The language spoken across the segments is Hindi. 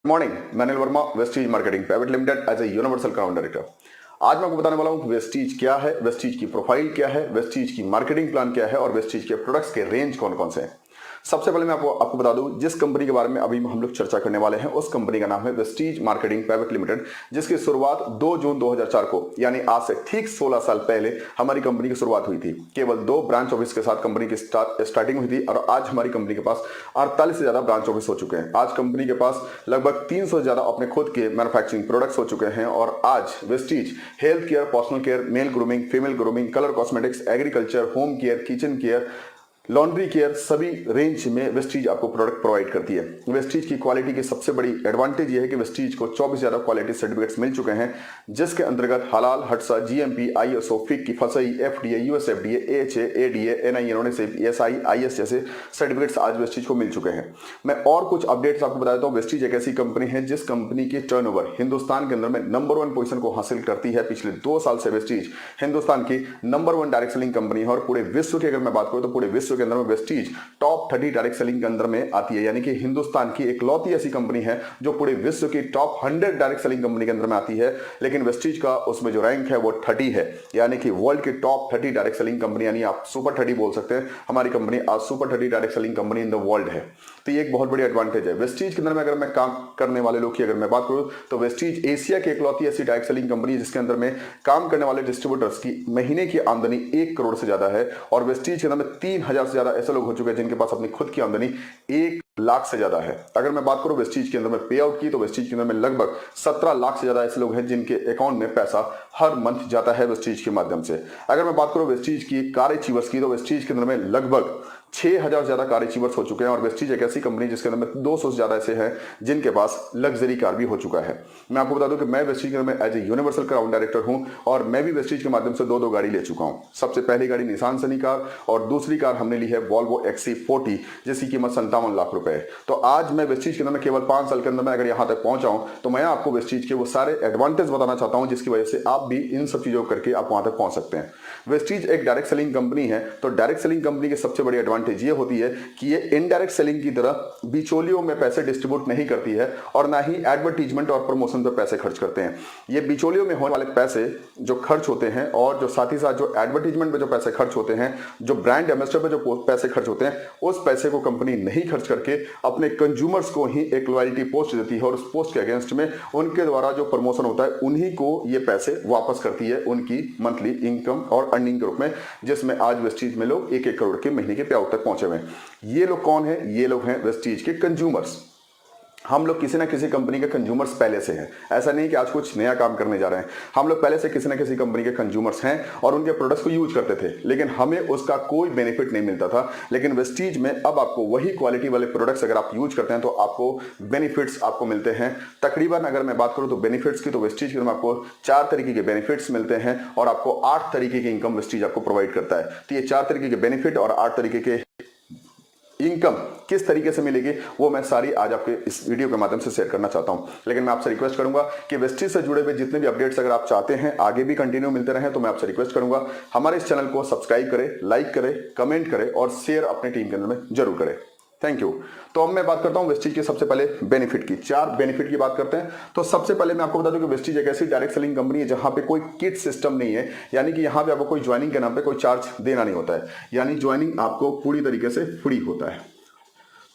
मॉर्निंग, मैं Anil Verma, Vestige marketing private limited as a universal crown director. आज मैं आपको बताने वाला हूं कि वेस्टीज क्या है, वेस्टीज की प्रोफाइल क्या है, वेस्टीज की मार्केटिंग प्लान क्या है और वेस्टीज के प्रोडक्ट्स के रेंज कौन कौन से हैं। सबसे पहले मैं आपको बता दूं, जिस कंपनी के बारे में अभी हम लोग चर्चा करने वाले हैं उस कंपनी का नाम है वेस्टीज मार्केटिंग प्राइवेट लिमिटेड, जिसकी शुरुआत 2 जून 2004 को यानी आज से ठीक 16 साल पहले हमारी कंपनी की शुरुआत हुई थी। केवल 2 ब्रांच ऑफिस के साथ कंपनी की स्टार्टिंग हुई थी और आज हमारी कंपनी के पास 48 से ज्यादा ब्रांच ऑफिस हो चुके हैं। आज कंपनी के पास लगभग 300 से ज्यादा अपने खुद के मैन्युफैक्चरिंग प्रोडक्ट्स हो चुके हैं और आज Vestige health care, personal care, male grooming, female grooming, colour cosmetics, agriculture, home care, kitchen care, laundry care, सभी रेंज में वेस्टीज आपको प्रोडक्ट प्रोवाइड करती है। वेस्टीज की क्वालिटी की सबसे बड़ी एडवांटेज यह है कि वेस्टीज को 24 ज्यादा क्वालिटी सर्टिफिकेट्स मिल चुके हैं, जिसके अंतर्गत हलाल, हटसा, जीएमपी, आईएसओ, फिक, FSSAI, FDA, USFDA, AHA, ADA, NI, UNICEF, SI, IS जैसे सर्टिफिकेट्स आज वेस्टीज को मिल चुके हैं। मैं और कुछ अपडेट्स आपको बता देता हूं। वेस्टीज एक ऐसी कंपनी है जिस कंपनी की टर्नओवर हिंदुस्तान के अंदर में नंबर 1 पोजीशन को हासिल करती है। पिछले 2 साल से वेस्टीज हिंदुस्तान की नंबर 1 डायरेक्ट सेलिंग कंपनी है और पूरे विश्व की अगर मैं बात करूं तो पूरे विश्व के अंदर में वेस्टीज टॉप 30 डायरेक्ट सेलिंग के अंदर में आती है। यानी कि हिंदुस्तान की इकलौती ऐसी कंपनी है जो पूरे विश्व की टॉप 100 डायरेक्ट सेलिंग कंपनी के अंदर में आती है। लेकिन वेस्टीज का उसमें जो रैंक है वो 30 है, यानी कि वर्ल्ड की टॉप 30 डायरेक्ट सेलिंग कंपनी, यानी आप सुपर 30 बोल सकते हैं। हमारी कंपनी आज super 30 direct selling company in the world है। तो ये एक बहुत बड़ी एडवांटेज है वेस्टीज के अंदर में। अगर मैं काम करने वाले लोग की अगर मैं बात करूं तो वेस्टीज एशिया की इकलौती ऐसी डायरेक्ट सेलिंग कंपनी है जिसके अंदर में काम करने वाले डिस्ट्रीब्यूटर्स की महीने की आमदनी 1 करोड़ से ज्यादा है और वेस्टीज के अंदर में 3000 से ज्यादा ऐसे लोग हो चुके हैं जिनके पास अपनी खुद की आमदनी 1 लाख से ज्यादा है। अगर मैं बात करूं वेस्टीज के अंदर में पे आउट की तो वेस्टीज के अंदर में लगभग 17 लाख से ज्यादा ऐसे लोग हैं जिनके अकाउंट में पैसा हर मंथ जाता है वेस्टीज के माध्यम से। अगर मैं बात करूं वेस्टीज की कार अचीवर्स की तो वेस्टीज के अंदर में लगभग 6000 से ज्यादा कार अचीवर्स हो चुके हैं और वेस्टीज एक ऐसी कंपनी जिसके अंदर में 200 से ज्यादा ऐसे हैं जिनके पास लग्जरी कार भी हो चुका है। मैं आपको बता दूं कि मैं वेस्टीज के अंदर में as a universal crown director हूं और मैं भी वेस्टीज के माध्यम से 2 गाड़ी ले चुका हूं। सबसे पहली गाड़ी निसान सनी कार और दूसरी कार हमने ली है वॉल्वो XC40 जिसकी कीमत 57 लाख रुपए है। तो आज मैं वेस्टीज के अंदर में केवल 5 साल के अंदर में अगर यहां तक पहुंचा हूं तो मैं आपको वेस्टीज के वो सारे एडवांटेज बताना चाहता हूं जिसकी वजह से आप भी इन सब चीजों करके आप वहां तक पहुंच सकते हैं। वेस्टीज एक डायरेक्ट सेलिंग कंपनी है तो डायरेक्ट सेलिंग कंपनी की सबसे बड़ी एडवांटेज ये होती है कि ये इनडायरेक्ट सेलिंग की तरह बिचौलियों में पैसे डिस्ट्रीब्यूट नहीं करती है और ना ही एडवर्टीजमेंट और प्रमोशन पर पैसे खर्च करते हैं। ये बिचौलियों में होने वाले पैसे जो खर्च होते हैं और जो साथ ही साथ जो एडवर्टीजमेंट पे जो पैसे खर्च होते हैं, जो ब्रांड एम्बेसडर पे जो पैसे खर्च होते हैं, उस पैसे को कंपनी नहीं खर्च करके अपने कंज्यूमर्स को ही एक लॉयल्टी पोस्ट देती है और उस पोस्ट के अगेंस्ट में उनके द्वारा जो प्रमोशन होता है उन्हीं को ये पैसे वापस करती है उनकी मंथली इनकम और अर्निंग के रूप में, जिसमें आज वेस्टीज में लोग 1-1 करोड़ के महीने के पे आउट तक पहुंचे हुए हैं। ये लोग कौन है? ये लोग हैं वेस्टीज के कंज्यूमर्स। हम लोग किसी ना किसी कंपनी के कंज्यूमर्स पहले से हैं। ऐसा नहीं कि आज कुछ नया काम करने जा रहे हैं। हम लोग पहले से किसी ना किसी कंपनी के कंज्यूमर्स हैं और उनके प्रोडक्ट्स को यूज करते थे, लेकिन हमें उसका कोई बेनिफिट नहीं मिलता था। लेकिन वेस्टीज में अब आपको वही क्वालिटी वाले प्रोडक्ट्स अगर आप यूज करते हैं तो आपको बेनिफिट्स आपको मिलते हैं। तकरीबन अगर मैं बात करूं तो बेनिफिट्स की, तो वेस्टीज के आपको 4 तरीके के बेनिफिट्स मिलते हैं और आपको 8 तरीके की इनकम वेस्टीज आपको प्रोवाइड करता है। तो ये 4 तरीके के बेनिफिट और 8 तरीके के इनकम किस तरीके से मिलेगी वो मैं सारी आज आपके इस वीडियो के माध्यम से शेयर करना चाहता हूं। लेकिन मैं आपसे रिक्वेस्ट करूंगा कि वेस्टीज से जुड़े हुए जितने भी अपडेट्स अगर आप चाहते हैं आगे भी कंटिन्यू मिलते रहें तो मैं आपसे रिक्वेस्ट करूंगा हमारे इस चैनल को सब्सक्राइब करें, लाइक करें, कमेंट करें और शेयर अपने टीम के अंदर में जरूर करें। Thank you. तो अब मैं बात करता हूं वेस्टीज के सबसे पहले बेनिफिट की। 4 बेनिफिट की बात करते हैं। तो सबसे पहले मैं आपको बता दूं कि वेस्टीज एक ऐसी डायरेक्ट सेलिंग कंपनी है जहां पे कोई किट सिस्टम नहीं है, यानी कि यहां पे आपको कोई ज्वाइनिंग के नाम पे कोई चार्ज देना नहीं होता है, यानी ज्वाइनिंग आपको पूरी तरीके से फ्री होता है।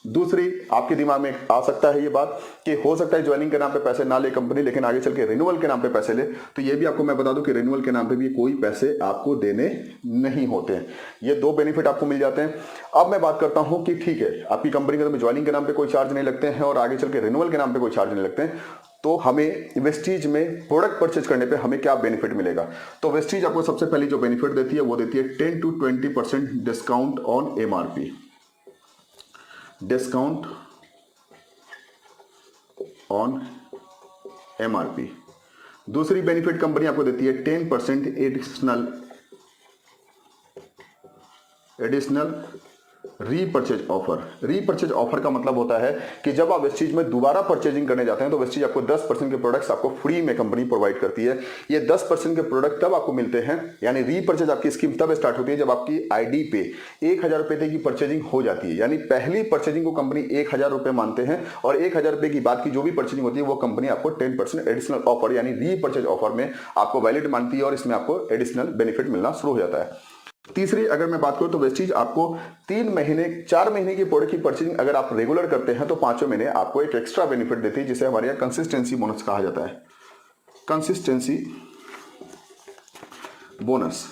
दूसरी, आपके दिमाग में आ सकता है ये बात कि हो सकता है ज्वाइनिंग के नाम पे पैसे ना ले कंपनी, लेकिन आगे चल के रिन्यूअल के नाम पे पैसे ले, तो ये भी आपको मैं बता दूं कि रिन्यूअल के नाम पे भी कोई पैसे आपको देने नहीं होते हैं। ये 2 बेनिफिट आपको मिल जाते हैं। अब मैं बात करता हूं कि ठीक है, आपकी कंपनी के ज्वाइनिंग के नाम पे कोई चार्ज नहीं लगते हैं और आगे चल के रिन्यूअल के नाम पे कोई चार्ज नहीं लगते हैं, तो हमें वेस्टीज में प्रोडक्ट परचेज करने पे हमें क्या बेनिफिट मिलेगा। तो वेस्टीज आपको सबसे पहले जो बेनिफिट देती है वो देती है 10 to 20% discount on MRP, discount on MRP। दूसरी बेनिफिट कंपनी आपको देती है 10% additional repurchase offer. Repurchase offer का मतलब होता है कि जब आप वेस्टीज में दोबारा परचेजिंग करने जाते हैं तो वेस्टीज आपको 10% के प्रोडक्ट्स आपको फ्री में कंपनी प्रोवाइड करती है। ये 10% के प्रोडक्ट तब आपको मिलते हैं, यानी रीपरचेज आपकी स्कीम तब स्टार्ट होती है जब आपकी आईडी पे 1000 रुपए तक की परचेजिंग हो जाती है। यानी पहली परचेजिंग को कंपनी 1000 रुपए मानते हैं और 1000 रुपए की बाद की जो भी परचेजिंग होती है वो कंपनी आपको 10% एडिशनल ऑफर यानी रीपरचेज ऑफर में आपको वैलिड मानती है और इसमें आपको एडिशनल बेनिफिट मिलना शुरू हो जाता है। तीसरी अगर मैं बात करूं तो वेस्टीज आपको 4 महीने की प्रोडक्ट की परचेजिंग अगर आप रेगुलर करते हैं तो 5वें महीने आपको एक एक्स्ट्रा बेनिफिट देती है जिसे हमारे यहाँ कंसिस्टेंसी बोनस कहा जाता है। कंसिस्टेंसी बोनस,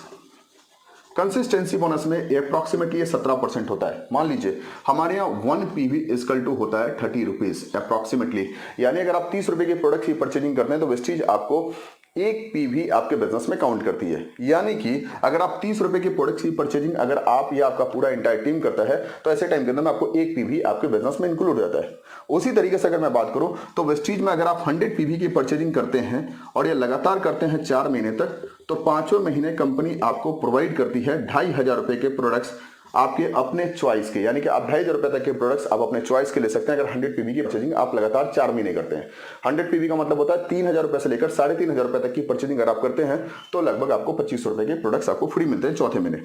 कंसिस्टेंसी बोनस में अप्रोक्सीमेटली 17% होता है। मान लीजिए हमारे यहाँ 1 पीवी इक्वल टू होता है 30 रुपीज अप्रोक्सीमेटली, यानी अगर आप 30 रुपए के प्रोडक्ट की परचेजिंग करते हैं तो वेस्टीज आपको 1 पीवी आपके बिजनेस में काउंट करती है। यानी कि अगर आप 30 रुपए के प्रोडक्ट्स की परचेजिंग अगर आप या आपका पूरा इंटायर टीम करता है तो ऐसे टाइम के अंदर में आपको 1 पीवी आपके बिजनेस में इंक्लूड हो जाता है। उसी तरीके से अगर मैं बात करूं तो वेस्टीज में अगर आप 100 पीवी की परचेजिंग करते हैं और ये लगातार करते हैं 4 महीने तक तो 5वें महीने कंपनी आपको प्रोवाइड करती है 2500 रुपए के प्रोडक्ट्स आपके अपने चॉइस के, यानी कि आप 2500 रुपए तक के प्रोडक्ट्स आप अपने चॉइस के ले सकते हैं अगर 100 पीवी की परचेजिंग आप लगातार 4 महीने करते हैं। 100 पीवी का मतलब होता है 3000 रुपए से लेकर 3500 रुपए तक की परचेजिंग अगर आप करते हैं तो लगभग आपको 2500 रुपए के प्रोडक्ट्स आपको फ्री मिलते हैं चौथे महीने।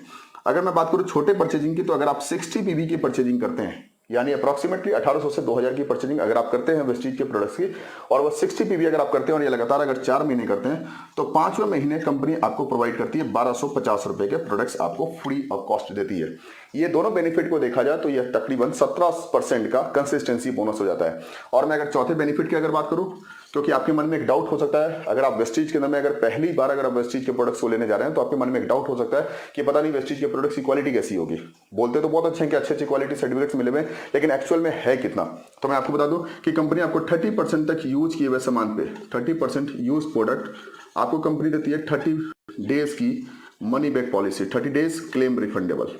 अगर मैं बात करूं छोटे परचेजिंग की तो अगर आप 60 पीवी की परचेजिंग करते हैं यानी अप्रोक्सीमेटली 1800 से 2000 की परचेजिंग अगर आप करते हैं वेस्टीज के प्रोडक्ट्स की और वो 60 पीवी अगर आप करते हैं और ये लगातार अगर 4 महीने करते हैं तो 5वें महीने कंपनी आपको प्रोवाइड करती है 1250 रुपए के प्रोडक्ट्स आपको फ्री ऑफ कॉस्ट देती है। ये दोनों बेनिफिट को देखा जाए तो यह तकरीबन 17% का कंसिस्टेंसी बोनस हो जाता है। और मैं अगर चौथे बेनिफिट की अगर बात करूं क्योंकि आपके मन में एक डाउट हो सकता है अगर आप वेस्टीज के अंदर में अगर पहली बार अगर आप वेस्टीज के प्रोडक्ट्स को लेने जा रहे हैं तो आपके मन में एक डाउट हो सकता है कि पता नहीं वेस्टीज के प्रोडक्ट्स की क्वालिटी कैसी होगी। बोलते तो बहुत अच्छे हैं कि अच्छी क्वालिटी सर्टिफिकेट्स मिले हुए लेकिन एक्चुअल में है कितना। तो मैं आपको बता दूं कि कंपनी आपको 30% तक यूज किए हुए सामान पे 30% यूज प्रोडक्ट आपको कंपनी देती है 30 डेज की money back policy, 30 days claim refundable.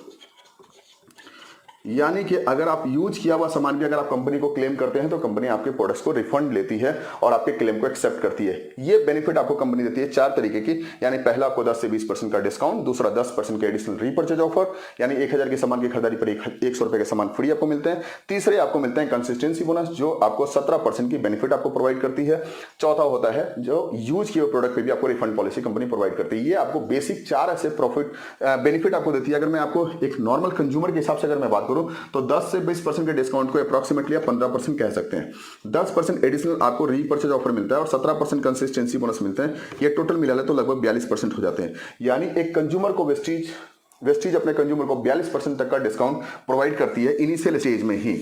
यानी कि अगर आप यूज किया हुआ सामान भी अगर आप कंपनी को क्लेम करते हैं तो कंपनी आपके प्रोडक्ट्स को रिफंड लेती है और आपके क्लेम को एक्सेप्ट करती है। ये बेनिफिट आपको कंपनी देती है 4 तरीके की, यानी पहला आपको 10 से 20% का डिस्काउंट, दूसरा 10% के एडिशनल रीपरचेज ऑफर यानी 1000 के सामान की खरीदारी पर 100 रुपए के सामान फ्री आपको मिलते हैं। तीसरे आपको मिलते हैं कंसिस्टेंसी बोनस जो आपको 17% की बेनिफिट आपको प्रोवाइड करती है। चौथा होता है जो यूज किए हुए प्रोडक्ट पे भी आपको रिफंड पॉलिसी कंपनी प्रोवाइड करती है। ये आपको बेसिक 4 ऐसे प्रॉफिट बेनिफिट आपको देती है। अगर मैं आपको एक नॉर्मल कंज्यूमर के हिसाब से अगर मैं बात करूं तो 10 से 20% के डिस्काउंट को अप्रोक्सीमेटली आप 15% कह सकते हैं। 10% एडिशनल आपको रीपरचेज ऑफर मिलता है और 17% कंसिस्टेंसी बोनस मिलते हैं। ये टोटल मिला ले तो लगभग 42% हो जाते हैं। यानी एक कंज्यूमर को वेस्टीज अपने कंज्यूमर को 42% तक का डिस्काउंट प्रोवाइड करती है इनिशियल स्टेज में ही।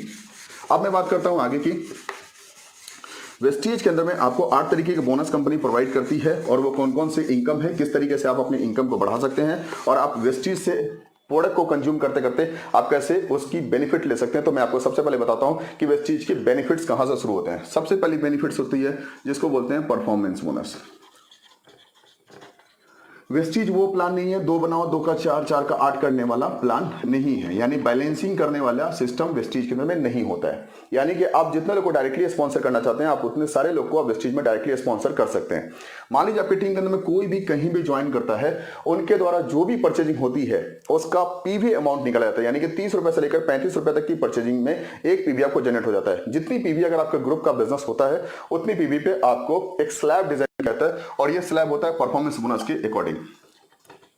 अब मैं बात करता हूं आगे की। वेस्टीज के अंदर में आपको 8 तरीके के बोनस कंपनी प्रोवाइड करती है और वो कौन कौन से इनकम है, किस तरीके से आप अपनी इनकम को बढ़ा सकते हैं और आप वेस्टीज से प्रोडक्ट को कंज्यूम करते करते आप कैसे उसकी बेनिफिट ले सकते हैं। तो मैं आपको सबसे पहले बताता हूं कि वेस्टीज के बेनिफिट्स कहां से शुरू होते हैं। सबसे पहली बेनिफिट्स होती है जिसको बोलते हैं परफॉर्मेंस बोनस। वेस्टीज वो प्लान नहीं है 2 बनाओ 2 का 4, 4 का 8 करने वाला प्लान नहीं है, यानी बैलेंसिंग करने वाला सिस्टम वेस्टीज के अंदर में नहीं होता है। यानी कि आप जितने लोग को डायरेक्टली स्पॉन्सर करना चाहते हैं आप उतने सारे लोग को आप वेस्टीज में डायरेक्टली स्पॉन्सर कर सकते हैं। मान लीजिए आपकी टीम के अंदर में कोई भी कहीं भी ज्वाइन करता है, उनके द्वारा जो भी परचेजिंग होती है उसका पीवी अमाउंट निकाला जाता है, यानी कि 30 रुपए से लेकर 35 रुपए तक की परचेजिंग में एक पीवी आपको जनरेट हो जाता है। जितनी पीवी अगर आपका ग्रुप का बिजनेस होता है उतनी पीवी पे आपको एक स्लैब डिजाइन करता है और ये स्लैब होता है परफॉर्मेंस बोनस के अकॉर्डिंग।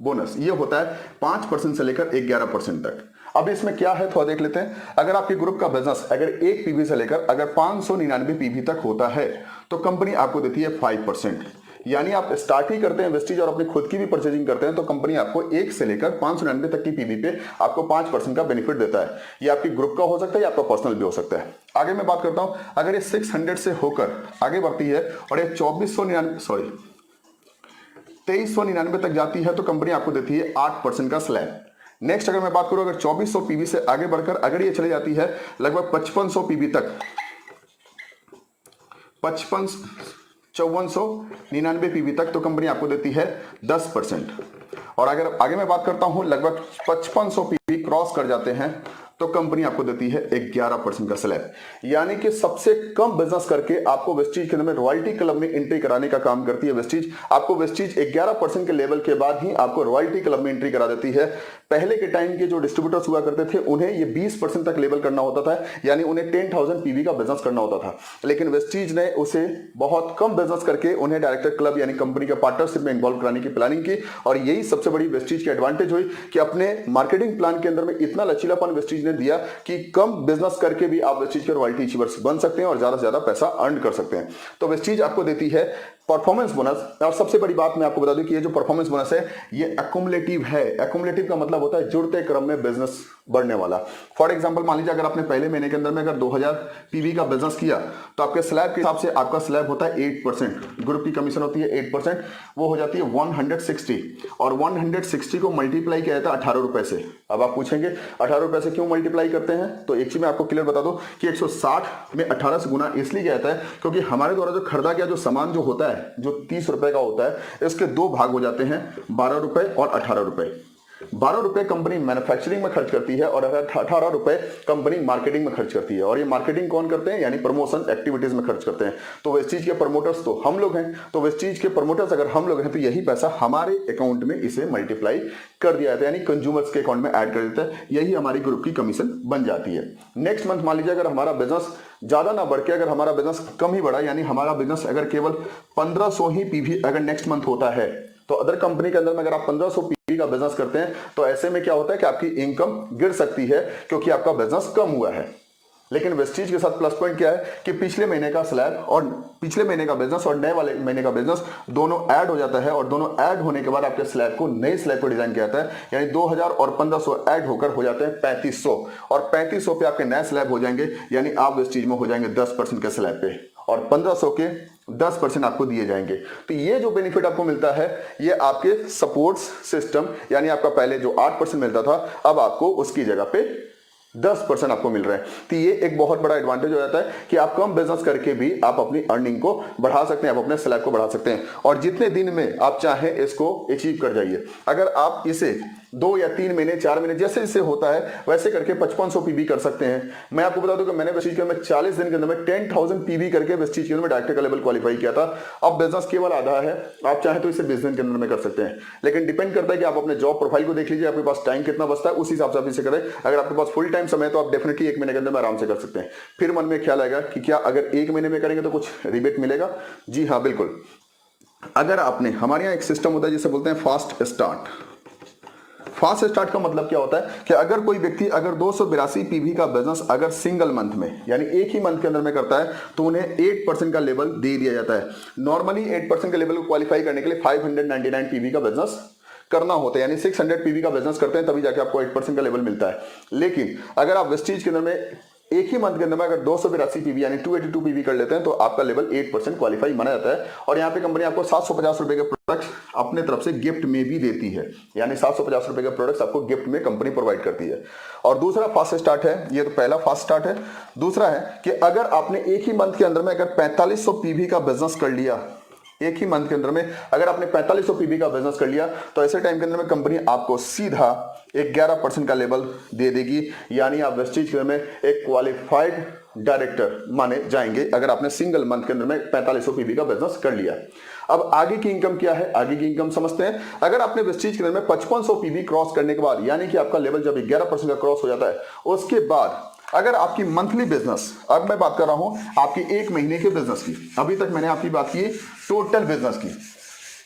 बोनस ये होता है 5% से लेकर 11% तक। अब इसमें क्या है थोड़ा देख लेते हैं। अगर आपके ग्रुप का बिजनेस अगर 1 पीवी से लेकर अगर 599 पीवी तक होता है तो कंपनी आपको देती है 5%। यानी आप स्टार्ट ही करते हैं वेस्टीज और अपनी खुद की भी परचेजिंग करते हैं तो कंपनी आपको 1 से लेकर 599 तक की पीवी पे आपको 5% का बेनिफिट देता है। ये आपकी ग्रुप का हो सकता है या आपका पर्सनल भी हो सकता है। आगे मैं बात करता हूं, अगर ये 600 से होकर आगे बढ़ती है और ये 2399 तक जाती है तो कंपनी आपको देती है 8% का स्लैब। नेक्स्ट अगर मैं बात करूं अगर 2400 पीवी से आगे बढ़कर अगर ये चले जाती है लगभग 5500 पीवी तक, 5499 पीवी तक तो कंपनी आपको देती है 10%। और अगर आगे मैं बात करता हूं लगभग 5500 पीवी क्रॉस कर जाते हैं तो कंपनी आपको देती है 11% का स्लैब। यानी कि सबसे कम बिजनेस करके आपको वेस्टीज के अंदर में रॉयल्टी क्लब में एंट्री कराने का काम करती है वेस्टीज। आपको वेस्टीज 11% के लेवल के बाद ही आपको रॉयल्टी क्लब में एंट्री करा देती है। पहले के टाइम के जो डिस्ट्रीब्यूटर्स हुआ करते थे उन्हें ये 20% तक लेवल करना होता था, यानी उन्हें 10,000 पीवी का बिजनेस करना होता था। लेकिन वेस्टीज ने उसे बहुत कम बिजनेस करके उन्हें डायरेक्टर क्लब यानी कंपनी के पार्टनरशिप में इन्वॉल्व कराने की प्लानिंग की, और यही सबसे बड़ी वेस्टीज की एडवांटेज हुई कि अपने मार्केटिंग प्लान के अंदर में इतना लचीलापन वेस्टीज ने दिया कि कम बिजनेस करके भी आप वेस्टीज के रॉयल्टी अचीवर्स बन सकते हैं और ज्यादा से ज्यादा पैसा अर्न कर सकते हैं। तो वेस्टीज आपको देती है परफॉर्मेंस बोनस। और सबसे बड़ी बात मैं आपको बता दूं कि ये जो परफॉर्मेंस बोनस है ये एक्युमुलेटिव है। एक्युमुलेटिव का मतलब होता है जुड़ते क्रम में बिजनेस बढ़ने वाला। फॉर एग्जांपल मान लीजिए अगर आपने पहले महीने के अंदर में अगर 2000 पीवी का बिजनेस किया तो आपके स्लैब के हिसाब से आपका स्लैब होता है 8%, ग्रुप की कमीशन होती है 8%, वो हो जाती है 160, और 160 को मल्टीप्लाई किया जाता है 18 रुपए से। अब आप पूछेंगे 18 रुपए से क्यों मल्टीप्लाई करते हैं, तो एक चीज मैं आपको क्लियर बता दूं कि 160 में 18 से गुना इसलिए किया जाता है क्योंकि हमारे द्वारा जो खरीदा गया जो सामान जो होता है जो 30 रुपए का होता है इसके दो भाग हो जाते हैं, 12 रुपए और 18 रुपए। 12 रुपए कंपनी मैन्युफैक्चरिंग में खर्च करती है और 18 रुपए कंपनी मार्केटिंग में खर्च करती है। और ये मार्केटिंग कौन करते हैं, यानी प्रमोशन एक्टिविटीज में खर्च करते हैं। तो वेस्टीज के प्रमोटर्स तो हम लोग हैं, तो वेस्टीज के प्रमोटर्स अगर हम लोग हैं तो यही पैसा हमारे अकाउंट में इसे मल्टीप्लाई कर दिया जाता है, यानी कंज्यूमर्स के अकाउंट में ऐड कर देता है। यही हमारी ग्रुप की कमीशन बन जाती है। नेक्स्ट मंथ मान लीजिए अगर हमारा बिजनेस ज्यादा ना बढ़ के अगर हमारा बिजनेस कम ही बढ़ा, यानी हमारा बिजनेस अगर केवल 1500 ही पीवी अगर नेक्स्ट मंथ होता है, तो अदर कंपनी के अंदर में अगर आप 1500 पीवी का बिजनेस करते हैं तो ऐसे में क्या होता है कि आपकी इनकम गिर सकती है क्योंकि आपका बिजनेस कम हुआ है। लेकिन वेस्टीज के साथ प्लस पॉइंट क्या है कि पिछले महीने का स्लैब और पिछले महीने का बिजनेस और नए वाले महीने का बिजनेस दोनों ऐड हो जाता है, और दोनों ऐड होने के बाद आपके स्लैब को नए स्लैब पर डिजाइन किया जाता है, यानी 2000 और 1500 ऐड होकर हो जाते हैं 3500, और 3500 पे आपके नए स्लैब हो जाएंगे, यानी आप वेस्टीज में हो जाएंगे 10% के स्लैब पे, और 1500 के 10% आपको दिए जाएंगे। तो ये जो बेनिफिट आपको मिलता है ये आपके सपोर्ट सिस्टम, यानी आपका पहले जो 8% मिलता था अब आपको उसकी जगह पे 10% आपको मिल रहा है। तो ये एक बहुत बड़ा एडवांटेज हो जाता है कि आप कम बिजनेस करके भी आप अपनी अर्निंग को बढ़ा सकते हैं, आप अपने स्लैब को बढ़ा सकते हैं, और जितने दिन में आप चाहें इसको अचीव कर जाइए। अगर आप इसे 2 या 3 महीने 4 महीने जैसे जैसे होता है वैसे करके 5500 पीवी कर सकते हैं। मैं आपको बता दूं कि मैंने वेस्टीज के अंदर 40 दिन के अंदर में 10,000 पीवी करके वेस्टीज के अंदर में डायरेक्टर का लेवल क्वालिफाई किया था। अब बिजनेस केवल आधा है, आप चाहें तो इसे 20 दिन के अंदर में कर सकते हैं, लेकिन डिपेंड करता है कि आप अपने जॉब प्रोफाइल को देख लीजिए, आपके पास टाइम कितना बचता है उस हिसाब से आप इसे करें। अगर आपके पास फुल टाइम समय तो आप डेफिनेटली 1 महीने के अंदर में आराम से कर सकते हैं। फिर मन में ख्याल आएगा कि क्या अगर 1 महीने में करेंगे तो कुछ रिबेट मिलेगा? जी हाँ, बिल्कुल। अगर आपने, हमारे यहाँ एक सिस्टम होता है जिसे बोलते हैं फास्ट स्टार्ट। फास्ट स्टार्ट का मतलब क्या होता है कि अगर कोई व्यक्ति अगर 282 पीवी का बिजनेस अगर सिंगल मंथ में, यानी एक ही मंथ के अंदर में करता है, तो उन्हें 8% का लेवल दे दिया जाता है। नॉर्मली 8% के लेवल को क्वालिफाई करने के लिए 599 पीवी का बिजनेस करना होता है, यानी 600 पीवी का बिजनेस करते हैं तभी जाके आपको 8% का लेवल मिलता है। लेकिन अगर आप वेस्टीज के अंदर में एक ही मंथ के अंदर में अगर 282 पीवी यानी 282 पीवी कर लेते हैं तो आपका लेवल 8% क्वालिफाई माना जाता है। और यहाँ पे कंपनी आपको 750 रुपए के प्रोडक्ट्स अपने तरफ से गिफ्ट में भी देती है, यानी 750 रुपए के प्रोडक्ट्स आपको गिफ्ट में कंपनी प्रोवाइड करती है। और दूसरा फास्ट स्टार्ट है, ये तो पहला फास्ट स्टार्ट है। दूसरा है कि अगर आपने एक ही मंथ के अंदर में अगर 4500 पीवी का बिजनेस कर लिया, एक ही मंथ के अंदर में अगर आपने 4500 पीवी का बिजनेस कर लिया, तो ऐसे टाइम के अंदर में कंपनी आपको सीधा 11% का लेवल दे देगी, यानी आप वेस्टीज के अंदर में एक क्वालिफाइड डायरेक्टर माने जाएंगे अगर आपने सिंगल मंथ के अंदर में 4500 पीवी का बिजनेस कर लिया। अब आगे की इनकम क्या है, आगे की इनकम समझते हैं। अगर आपने वेस्टीज के अंदर में 5500 पीवी क्रॉस करने के बाद, यानी कि आपका लेवल जब 11% का क्रॉस हो जाता है, उसके बाद अगर आपकी मंथली बिजनेस, अब मैं बात कर रहा हूं आपकी 1 महीने के बिजनेस की, अभी तक मैंने आपकी बात की टोटल बिजनेस की,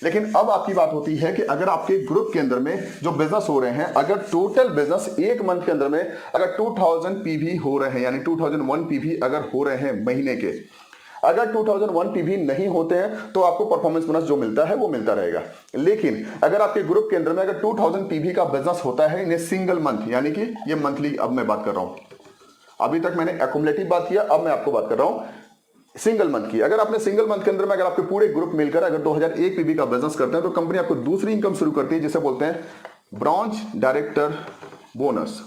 लेकिन अब आपकी बात होती है कि अगर आपके ग्रुप के अंदर में जो बिजनेस हो रहे हैं, अगर टोटल बिजनेस 1 मंथ के अंदर में अगर 2000 पीवी हो रहे हैं, यानी 2001 पीवी अगर हो रहे हैं महीने के, अगर 2001 पीवी नहीं होते हैं तो आपको परफॉर्मेंस बोनस जो मिलता है वो मिलता रहेगा। लेकिन अगर आपके ग्रुप के अंदर में अगर 2000 पीवी का बिजनेस होता है इन सिंगल मंथ, यानी कि ये मंथली, अब मैं बात कर रहा हूं, अभी तक मैंने एक्युमुलेटिव बात किया, अब मैं आपको बात कर रहा हूं सिंगल मंथ की। अगर आपने सिंगल मंथ के अंदर में अगर आपके पूरे ग्रुप मिलकर अगर 2001 पीवी का बिजनेस करते हैं तो कंपनी आपको दूसरी इनकम शुरू करती है जिसे बोलते हैं branch director bonus.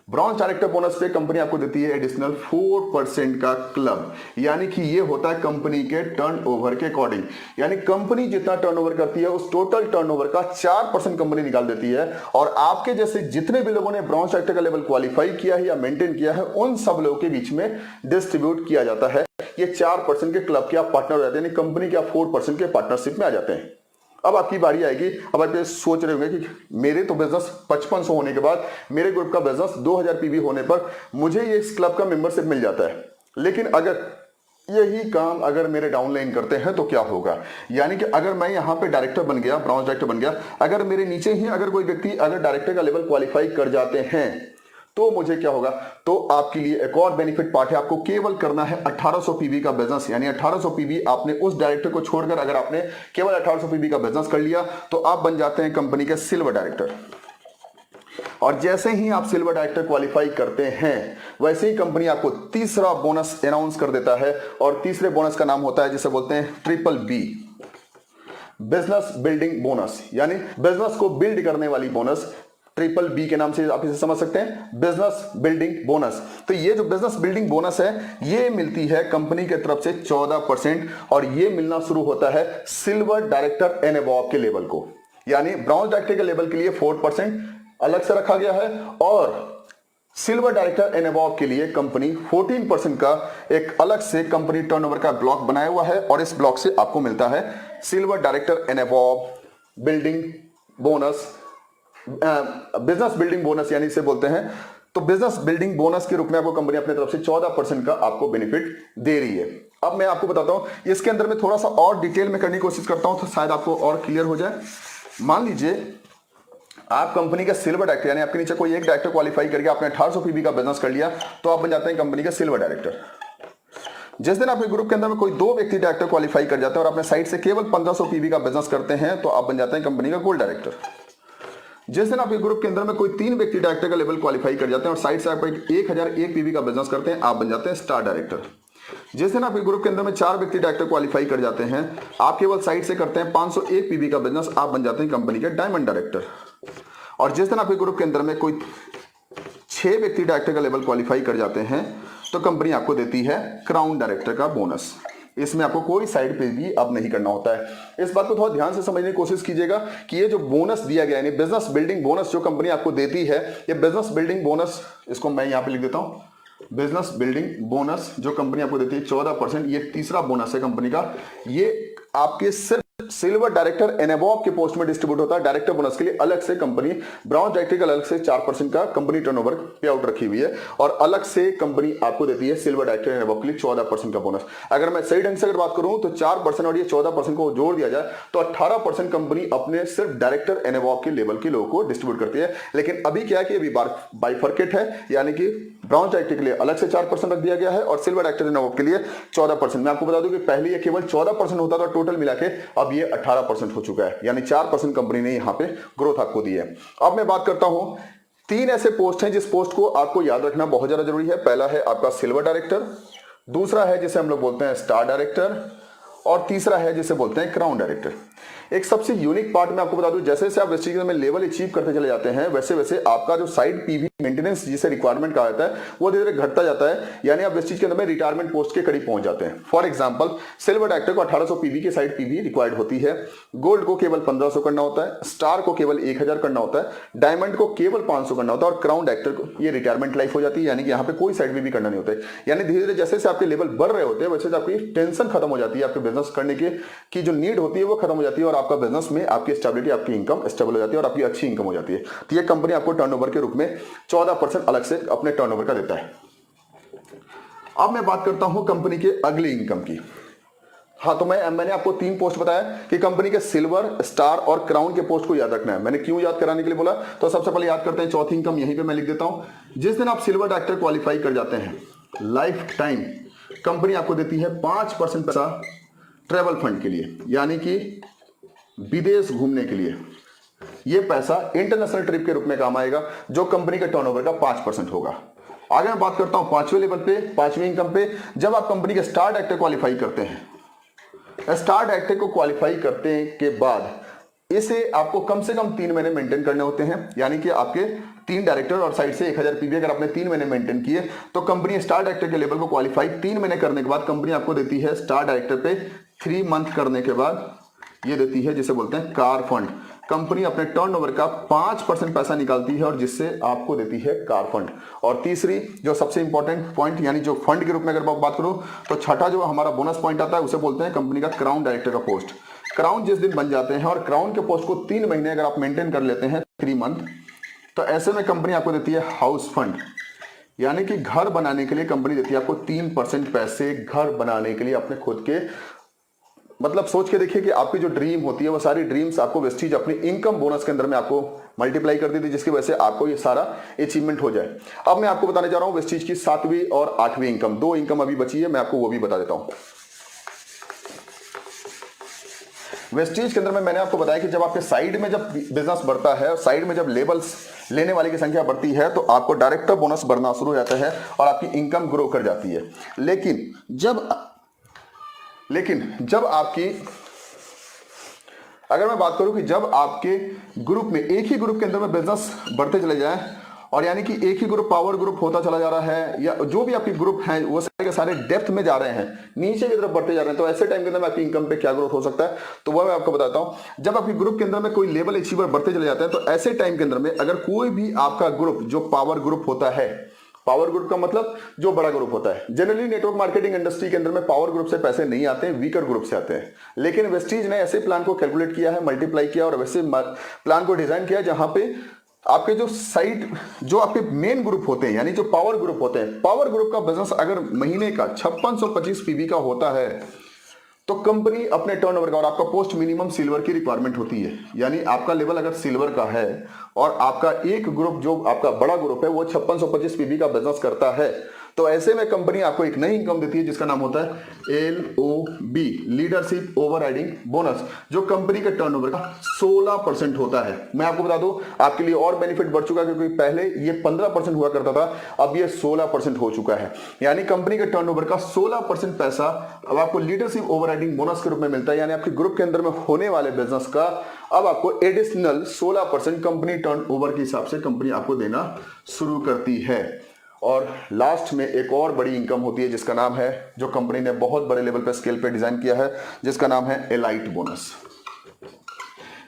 Bronze director bonus पे कंपनी आपको देती है एडिशनल 4% का क्लब, यानी कि ये होता है कंपनी के टर्नओवर के अकॉर्डिंग, यानी कंपनी जितना टर्नओवर करती है उस टोटल टर्नओवर का 4% कंपनी निकाल देती है, और आपके जैसे जितने भी लोगों ने ब्रॉन्ज डायरेक्टर का लेवल क्वालिफाई किया है या मेंटेन किया है उन सब लोगों के बीच में डिस्ट्रीब्यूट किया जाता है। ये 4% के क्लब के आप पार्टनर हो जाते हैं, यानी कंपनी के आप 4% के पार्टनरशिप में आ जाते हैं। अब आपकी बारी आएगी, अब आप ये सोच रहे होंगे कि मेरे तो बिजनेस 5500 होने के बाद, मेरे ग्रुप का बिजनेस 2000 पीवी होने पर मुझे ये इस क्लब का मेंबरशिप मिल जाता है, लेकिन अगर यही काम अगर मेरे डाउनलाइन करते हैं तो क्या होगा। यानी कि अगर मैं यहां पे डायरेक्टर बन गया, ब्रॉन्ज डायरेक्टर बन गया, अगर मेरे नीचे ही अगर कोई व्यक्ति अगर डायरेक्टर का लेवल क्वालिफाई कर जाते हैं तो मुझे क्या होगा। तो आपके लिए एक और बेनिफिट पार्ट है, आपको केवल करना है 1800 पीवी का बिजनेस, यानी 1800 पीवी आपने उस डायरेक्टर को छोड़कर अगर आपने केवल 1800 पीवी का बिजनेस कर लिया तो आप बन जाते हैं कंपनी के सिल्वर डायरेक्टर। और जैसे ही आप सिल्वर डायरेक्टर क्वालिफाई करते हैं वैसे ही कंपनी आपको तीसरा बोनस अनाउंस कर देता है, और तीसरे बोनस का नाम होता है जिसे बोलते हैं BBB, बिजनेस बिल्डिंग बोनस, यानी बिजनेस को बिल्ड करने वाली बोनस। BBB के नाम से आप इसे समझ सकते हैं, बिजनेस बिल्डिंग बोनस। तो ये जो बिजनेस बिल्डिंग बोनस है ये मिलती है कंपनी की तरफ से 14%, और ये मिलना शुरू होता है सिल्वर डायरेक्टर एंड अबव के लेवल को, यानी ब्रॉन्ज डायरेक्टर के लेवल के लिए 4% अलग से रखा गया है, और सिल्वर डायरेक्टर एंड अबव के लिए कंपनी 14% का एक अलग से कंपनी टर्नओवर का ब्लॉक बनाया हुआ है, और इस ब्लॉक से आपको मिलता है silver director and above building bonus, business building bonus यानी इसे बोलते हैं। तो बिजनेस बिल्डिंग बोनस के रूप में आपको कंपनी अपने तरफ से 14% का आपको बेनिफिट दे रही है। अब मैं आपको बताता हूं, इसके अंदर में थोड़ा सा और डिटेल में करने की कोशिश करता हूं तो शायद आपको और क्लियर हो जाए। मान लीजिए आप कंपनी का सिल्वर डायरेक्टर, यानी आपके नीचे कोई एक डायरेक्टर क्वालिफाई करके आपने 1800 पीवी का बिजनेस कर लिया तो आप बन जाते हैं कंपनी का सिल्वर डायरेक्टर। जिस दिन आपके ग्रुप के अंदर में कोई 2 व्यक्ति डायरेक्टर क्वालिफाई कर जाते हैं और अपने साइड से केवल 1500 पीवी का बिजनेस करते हैं तो आप बन जाते हैं कंपनी का गोल्ड डायरेक्टर। जिस दिन आपके ग्रुप के अंदर में कोई 3 व्यक्ति डायरेक्टर का लेवल क्वालिफाई कर जाते हैं और साइड से आप 1001 पीवी का बिजनेस करते हैं, आप बन जाते हैं स्टार डायरेक्टर। जिस दिन आपके ग्रुप के अंदर में 4 व्यक्ति डायरेक्टर क्वालिफाई कर जाते हैं, आप केवल साइड से करते हैं 501 पीवी का बिजनेस, आप बन जाते हैं कंपनी के डायमंड डायरेक्टर। और जिस दिन आपके ग्रुप के अंदर में कोई 6 व्यक्ति डायरेक्टर का लेवल क्वालिफाई कर जाते हैं तो कंपनी आपको देती है क्राउन डायरेक्टर का बोनस। इसमें आपको कोई साइड पे भी अब नहीं करना होता है। इस बात को थोड़ा ध्यान से समझने की कोशिश कीजिएगा कि ये जो बोनस दिया गया है, बिजनेस बिल्डिंग बोनस जो कंपनी आपको देती है, ये बिजनेस बिल्डिंग बोनस, इसको मैं यहां पे लिख देता हूं, बिजनेस बिल्डिंग बोनस जो कंपनी आपको देती है 14%, ये तीसरा बोनस है कंपनी का। ये आपके सिर्फ सिल्वर डायरेक्टर एंड अबव के पोस्ट में डिस्ट्रीब्यूट होता है। डायरेक्टर बोनस के लिए अलग से कंपनी ब्रॉन्ज डायरेक्टर का अलग से 4% का कंपनी टर्नओवर पे आउट रखी हुई है, और अलग से कंपनी आपको देती है सिल्वर डायरेक्टर एंड अबव के लिए 14% का बोनस। अगर मैं सही ढंग से अगर बात करूं तो 4% और ये 14% को जोड़ दिया जाए तो 18% कंपनी अपने सिर्फ डायरेक्टर एंड अबव के लेवल के लोगों को डिस्ट्रीब्यूट करती है। लेकिन अभी क्या है कि अभी बाइफर्केट है, यानी कि ब्रॉन्ज डायरेक्टर के लिए अलग से 4% रख दिया गया है और सिल्वर डायरेक्टर एंड अबव के लिए 14%। मैं आपको बता दूं कि पहले ये केवल 14% होता था टोटल मिला के, अब ये 18% हो चुका है, यानी 4% कंपनी ने यहां पे ग्रोथ आपको दी है। अब मैं बात करता हूं 3 ऐसे पोस्ट हैं जिस पोस्ट को आपको याद रखना बहुत ज्यादा जरूरी है। पहला है आपका सिल्वर डायरेक्टर, दूसरा है जिसे हम लोग बोलते हैं स्टार डायरेक्टर, और तीसरा है जिसे बोलते हैं क्राउन डायरेक्टर। एक सबसे यूनिक पार्ट मैं आपको बता दूं, जैसे जैसे आप वेस्टीज में लेवल अचीव करते चले जाते हैं वैसे वैसे आपका जो साइड पीवी मेंटेनेंस जिसे रिक्वायरमेंट कहा जाता है वो धीरे धीरे घटता जाता है, यानी आप वेस्टीज के अंदर में रिटायरमेंट पोस्ट के करीब पहुंच जाते हैं। फॉर एग्जांपल सिल्वर डायरेक्टर को 1800 पीवी की साइड पीवी रिक्वायर्ड होती है, गोल्ड को केवल 1500 करना होता है, स्टार को केवल 1000 करना होता है, डायमंड को केवल 500 करना होता है, और क्राउन डायरेक्टर को ये रिटायरमेंट लाइफ हो जाती है, यानी कि यहाँ पे कोई साइड पीवी करना नहीं होता है। यानी धीरे धीरे जैसे जैसे आपके लेवल बढ़ रहे होते हैं वैसे आपकी टेंशन खत्म हो जाती है, आपके बिजनेस करने की जो नीड होती है वो खत्म हो जाती है, और आपका बिजनेस में आपकी स्टेबिलिटी, आपकी इनकम स्टेबल हो जाती है और आपकी अच्छी इनकम हो जाती है। तो ये कंपनी आपको टर्नओवर के रूप में 14% अलग से अपने टर्नओवर का देता है। अब मैं बात करता हूं कंपनी के अगली इनकम की। हाँ, तो मैंने आपको 3 पोस्ट बताया कि कंपनी के सिल्वर, स्टार और क्राउन के पोस्ट को याद रखना है। मैंने क्यों याद कराने के लिए बोला, तो सबसे पहले याद करते हैं चौथी इनकम, यहीं पे मैं लिख देता हूं। जिस दिन आप सिल्वर डायरेक्टर क्वालिफाई कर जाते हैं, लाइफ टाइम कंपनी आपको देती है 5% पैसा ट्रेवल फंड के लिए, यानी कि विदेश घूमने के लिए। यह पैसा इंटरनेशनल ट्रिप के रूप में काम आएगा जो कंपनी के टर्नओवर का 5% होगा। आगे मैं बात करता हूं 5वें लेवल पे, 5वीं इनकम पे, जब आप कंपनी के स्टार डायरेक्टर क्वालिफाई करते हैं। स्टार डायरेक्टर को क्वालिफाई करने के बाद इसे आपको कम से कम 3 महीने मेंटेन करने होते हैं, यानी कि आपके 3 डायरेक्टर और साइड से 1000 पीवी अगर आपने 3 महीने मेंटेन किए तो कंपनी स्टार डायरेक्टर के लेवल को क्वालिफाई 3 महीने करने के बाद कंपनी आपको देती है स्टार डायरेक्टर पे 3 मंथ करने के बाद ये देती है जिसे बोलते हैं कार फंड। कंपनी अपने टर्नओवर का 5% पैसा निकालती है और जिससे आपको देती है कार फंड। और तीसरी जो सबसे इंपॉर्टेंट पॉइंट यानी जो फंड के रूप में अगर बात करूं तो छठा जो हमारा बोनस पॉइंट आता है उसे बोलते हैं कंपनी का क्राउन डायरेक्टर का पोस्ट। क्राउन जिस दिन बन जाते हैं और क्राउन के पोस्ट को 3 महीने अगर आप मेंटेन कर लेते हैं 3 मंथ, तो ऐसे में कंपनी आपको देती है हाउस फंड, यानी कि घर बनाने के लिए कंपनी देती है आपको 3% पैसे घर बनाने के लिए अपने खुद के। मतलब सोच के देखिए कि आपकी जो ड्रीम होती है वो सारी ड्रीम्स आपको वेस्टीज अपनी इनकम बोनस के अंदर में आपको मल्टीप्लाई कर देती है, जिसकी वजह से आपको ये सारा अचीवमेंट हो जाए। अब मैं आपको बताने जा रहा हूं वेस्टीज की 7वीं और 8वीं इनकम। 2 इनकम अभी बची है, मैं आपको वो भी बता देता हूं। वेस्टीज के अंदर में मैंने आपको बताया कि जब आपके साइड में जब बिजनेस बढ़ता है और साइड में जब लेबल्स लेने वाले की संख्या बढ़ती है तो आपको डायरेक्टर बोनस बढ़ना शुरू हो जाता है और आपकी इनकम ग्रो कर जाती है। लेकिन जब आपकी अगर मैं बात करूं कि जब आपके ग्रुप में एक ही ग्रुप के अंदर में बिजनेस बढ़ते चले जाएं और यानी कि एक ही ग्रुप पावर ग्रुप होता चला जा रहा है या जो भी आपके ग्रुप हैं वो सारे के सारे डेप्थ में जा रहे हैं, नीचे की तरफ बढ़ते जा रहे हैं, तो ऐसे टाइम के अंदर में आपकी इनकम पे क्या ग्रोथ हो सकता है तो वह मैं आपको बताता हूं। जब आपके ग्रुप के अंदर में कोई लेवल अचीवर बढ़ते चले जाते हैं तो ऐसे टाइम के अंदर में अगर कोई भी आपका ग्रुप जो पावर ग्रुप होता है, पावर ग्रुप का मतलब जो बड़ा ग्रुप होता है, जनरली नेटवर्क मार्केटिंग इंडस्ट्री के अंदर में पावर ग्रुप से पैसे नहीं आते हैं, वीकर ग्रुप से आते हैं। लेकिन वेस्टीज ने ऐसे प्लान को कैलकुलेट किया है, मल्टीप्लाई किया और वैसे प्लान को डिजाइन किया जहां पे आपके जो साइड जो आपके मेन ग्रुप होते हैं यानी जो पावर ग्रुप होते हैं, पावर ग्रुप का बिजनेस अगर महीने का 5625 पीवी का होता है तो कंपनी अपने टर्नओवर का और आपका पोस्ट मिनिमम सिल्वर की रिक्वायरमेंट होती है, यानी आपका लेवल अगर सिल्वर का है और आपका एक ग्रुप जो आपका बड़ा ग्रुप है वो 5625 पीवी का बिजनेस करता है तो ऐसे में कंपनी आपको एक नई इनकम देती है जिसका नाम होता है LOB, लीडरशिप ओवरराइडिंग बोनस, जो कंपनी के टर्नओवर का 16% होता है। मैं आपको बता दूं आपके लिए और बेनिफिट बढ़ चुका है क्योंकि पहले ये 15% हुआ करता था, अब ये 16% हो चुका है। यानी कंपनी के टर्नओवर का 16% पैसा अब आपको लीडरशिप ओवरराइडिंग बोनस के रूप में मिलता है, यानी आपके ग्रुप के अंदर में होने वाले बिजनेस का अब आपको एडिशनल 16% कंपनी टर्नओवर के हिसाब से कंपनी आपको देना शुरू करती है। और लास्ट में एक और बड़ी इनकम होती है जिसका नाम है, जो कंपनी ने बहुत बड़े लेवल पे स्केल पे डिजाइन किया है, जिसका नाम है elite bonus,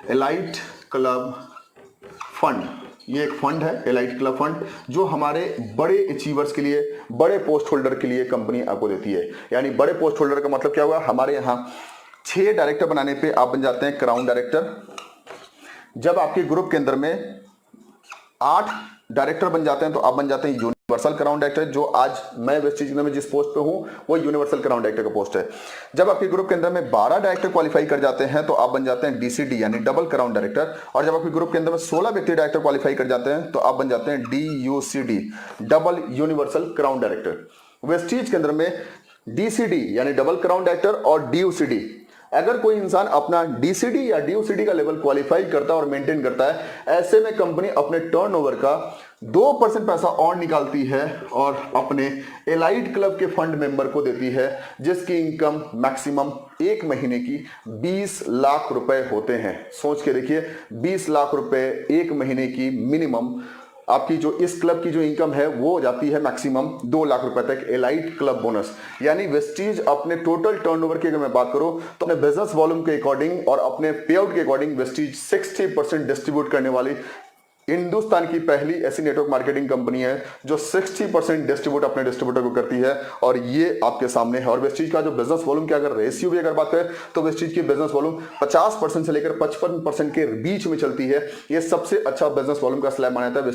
elite club fund. ये एक फंड है एलाइट क्लब फंड जो हमारे बड़े अचीवर्स के लिए, बड़े पोस्ट होल्डर के लिए कंपनी आपको देती है। यानी बड़े पोस्ट होल्डर का मतलब क्या हुआ, हमारे यहाँ 6 डायरेक्टर बनाने पे आप बन जाते हैं क्राउन डायरेक्टर। जब आपके ग्रुप के अंदर में 8 डायरेक्टर बन जाते हैं तो आप बन जाते हैं यूनिवर्सल क्राउन डायरेक्टर, जो आज मैं वेस्टीज में जिस पोस्ट पे हूं वो यूनिवर्सल क्राउन डायरेक्टर का पोस्ट है। जब आपके ग्रुप के अंदर में 12 डायरेक्टर क्वालिफाई कर जाते हैं तो आप बन जाते हैं DCD यानी डबल क्राउन डायरेक्टर। और जब आपके ग्रुप के अंदर में 16 व्यक्ति डायरेक्टर क्वालिफाई कर जाते हैं तो आप बन जाते हैं DUCD double universal crown director. Vestige के अंदर में DCD यानी डबल क्राउन डायरेक्टर और DUCD, अगर कोई इंसान अपना DCD या DUCD का लेवल क्वालिफाई करता है और मेंटेन करता है, ऐसे में कंपनी अपने टर्नओवर का 2% पैसा और निकालती है और अपने एलाइट क्लब के फंड मेंबर को देती है, जिसकी इनकम मैक्सिमम एक महीने की 20 लाख रुपए होते हैं। सोच के देखिए 20 लाख रुपए एक महीने की मिनिमम आपकी जो इस क्लब की जो इनकम है वो हो जाती है मैक्सिमम 2 लाख रुपए तक एलाइट क्लब बोनस। यानी वेस्टीज अपने टोटल टर्नओवर की अगर मैं बात करूं तो अपने बिजनेस वॉल्यूम के अकॉर्डिंग और अपने पे आउट के अकॉर्डिंग वेस्टीज 60% डिस्ट्रीब्यूट करने वाली हिंदुस्तान की पहली ऐसी नेटवर्क मार्केटिंग कंपनी है जो 60% डिस्ट्रीब्यूट अपने डिस्ट्रीब्यूटर को करती है और ये आपके सामने है। और वेस्टीज का जो बिजनेस वॉल्यूम की अगर रेशियो भी अगर बात करें तो वेस्टीज की बिजनेस वॉल्यूम 50% से लेकर 55% के बीच में चलती है। ये सबसे अच्छा बिजनेस वॉल्यूम का स्लैब माना जाता है।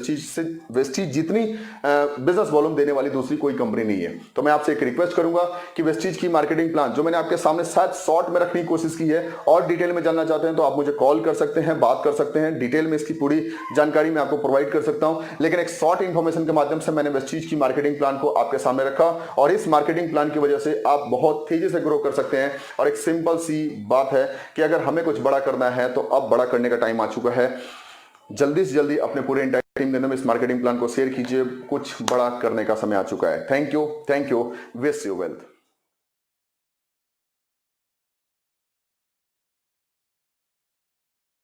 वेस्टीज जितनी बिजनेस वॉल्यूम देने वाली दूसरी कोई कंपनी नहीं है। तो मैं आपसे एक रिक्वेस्ट करूंगा कि वेस्टीज की मार्केटिंग प्लान जो मैंने आपके सामने शायद शॉर्ट में रखने की कोशिश की है और डिटेल में जानना चाहते हैं तो आप मुझे कॉल कर सकते हैं, बात कर सकते हैं, डिटेल में इसकी पूरी जानकारी मैं आपको प्रोवाइड कर सकता हूं। लेकिन एक शॉर्ट इंफॉर्मेशन के माध्यम से मैंने वेस्टीज की मार्केटिंग प्लान को आपके सामने रखा और इस मार्केटिंग प्लान की वजह से आप बहुत तेजी से ग्रो कर सकते हैं। और एक सिंपल सी बात है कि अगर हमें कुछ बड़ा करना है तो अब बड़ा करने का टाइम आ चुका है। जल्दी से जल्दी अपने पूरे इंटायर टीम देने में इस मार्केटिंग प्लान को शेयर कीजिए। कुछ बड़ा करने का समय आ चुका है। Thank you, wish you wealth.